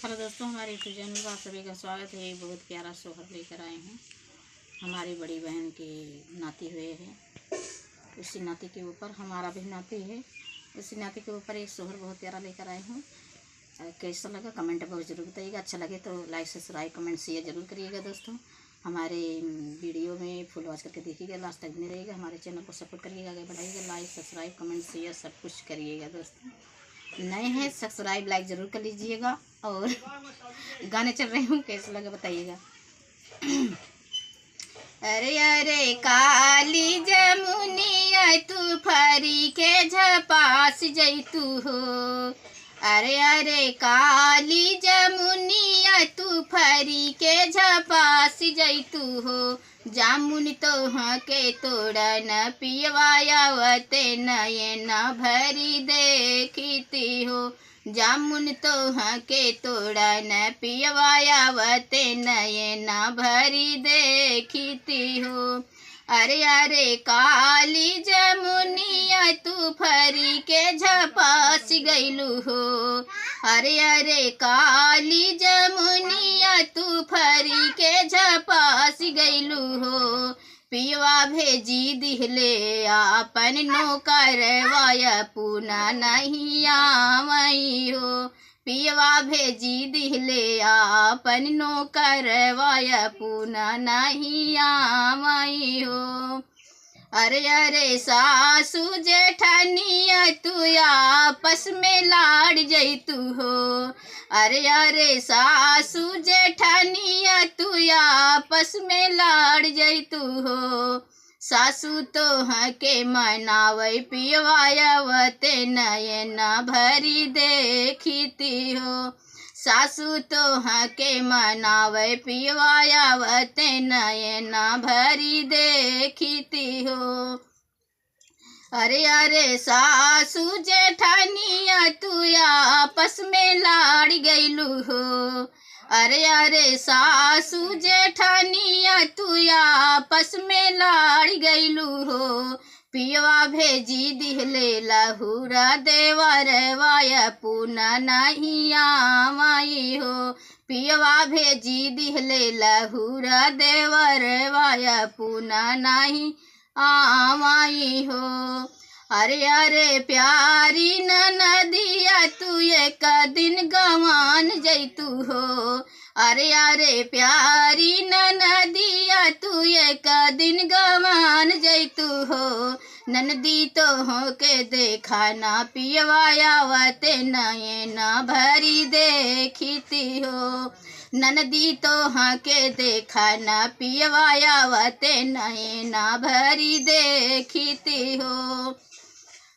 Hello दोस्तों, हमारे YouTube channel पर आप सभी का स्वागत है। एक बहुत प्यारा सोहर लेकर आए हैं। हमारी बड़ी बहन के नाती हुए हैं, उसी नाती के ऊपर हमारा भी नाती है, उसी नाती के ऊपर एक सोहर बहुत प्यारा लेकर आए हैं। कैसा लगा कमेंट बॉक्स जरूर बताइएगा। अच्छा लगे तो लाइक सब्सक्राइब कमेंट शेयर जरूर करिएगा। दोस्तों हमारे वीडियो में फुल वॉच करके देखिएगा, लास्ट तक बने रहिएगा। हमारे चैनल को सपोर्ट करिएगा, आगे बढ़ाइएगा। लाइक सब्सक्राइब कमेंट शेयर सब कुछ करिएगा। दोस्तों नए हैं सब्सक्राइब लाइक ज़रूर कर लीजिएगा। और गाने चल रहे हूँ, कैसे लगा बताइएगा। अरे अरे काली जमुनिया तू फरी के झपास जैतू हो। अरे अरे काली जमुनिया तू फरी के झपास जैतू हो। जामुन तो के तोड़न पियवायावते नयन भरी देखती हो। जामुन तो के तोड़न पियवायावते नयन भरी देखती हो। अरे अरे काली जमुनिया तू फरी के झपास गईलू हो। अरे अरे काली जमुनिया तू फरी के झपास गईलू हो। पियवा भेजी दिहले आपन नौकरवाया पुना नहीं आवई हो। पियवा भेजी दिहले आपन नौकरवाया पुना नहीं आवई हो। अरे अरे सासू जेठानिया तू आपस में लाड़ जैतू हो। अरे अरे सासू जेठानिया तू आपस में लाड़ जैतू हो। सासू तो के मनावै पियवायावते नयन भरी देखती हो। सासू तो के मनावै पियवायावते नयन भरी देखती हो। अरे अरे सासू जेठानिया तू आपस में लाड़ गईलू हो। अरे अरे सासू जेठानिया तू आपस में लाड़ गईलू हो। पियवा भेजी दिहले लहुरा देवर वाया पुना नहीं आवई हो। पियवा भेजी दिहले लहुरा देवर वाया पुना नहीं आवई हो। अरे अरे प्यारी नदिया तू एक दिन गवान जैतू हो। अरे अरे प्यारी नदिया तू एक दिन गवान जैतू हो। ननदी तो के देखा ना पियवायावते नयन भरी देखती हो। ननदी तो के देखा ना पियवायावते नयन भरी देखती हो।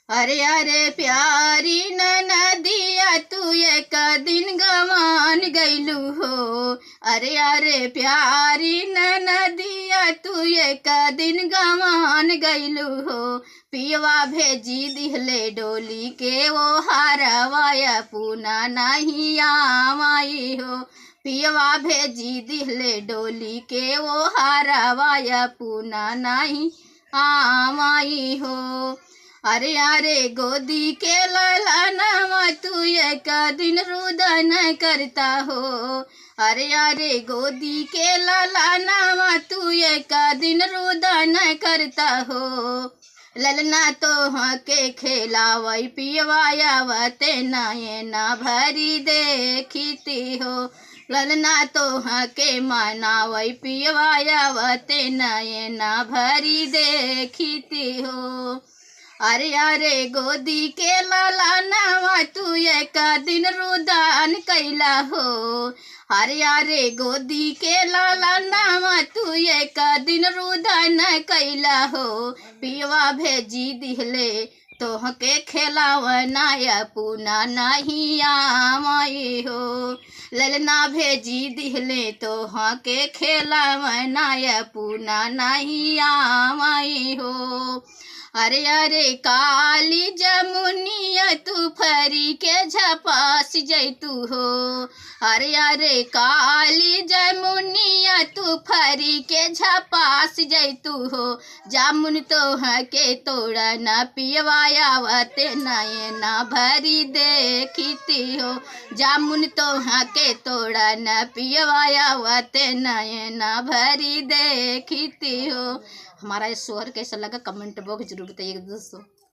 अरे अरे प्यारी नदिया तू एक दिन गवान गईलू हो। अरे अरे प्यारी नदिया तू एक दिन गवान गईलू हो। पियवा भेजी दिहले डोली के वो हारवाया पुना नहीं आवई हो। पियवा भेजी दिहले डोली के वो हारवाया पुना नहीं आवई हो। अरे अरे गोदी के लालानावा तू एक दिन रुदन करता हो। अरे अरे गोदी के लालानावा तू एक दिन रुदन करता हो। ललना तो के खेलावई पियवायावते नयन भरी देखती हो। ललना तो के मनावई पियवायावते नयन भरी देखती हो। अरे अरे गोदी के लालानावा तू एक दिन रुदान कैला हो। अरे अरे गोदी के लालानावा तू एक दिन रुदान कैला हो। पियवा भेजी दिहले तोह के खेलावनाया पुना नहीं आवई हो। ललना भेजी दिहले तोह के खेलावनाया पुना नहीं आवई हो। अरे अरे काली जमुनिया तू फरी के झपास जैतू हो। अरे अरे काली जमुनिया तू फरी के झपास जैतू हो। जामुन तो के तोड़ा न पियवायावत नयना भरी देखती हो। जामुन तो के तोड़ा न पियवायावत नयना भरी देखती हो। हमारा ये सोहर कैसा लगा कमेंट बॉक्स जरूर बताइएगा दोस्तों।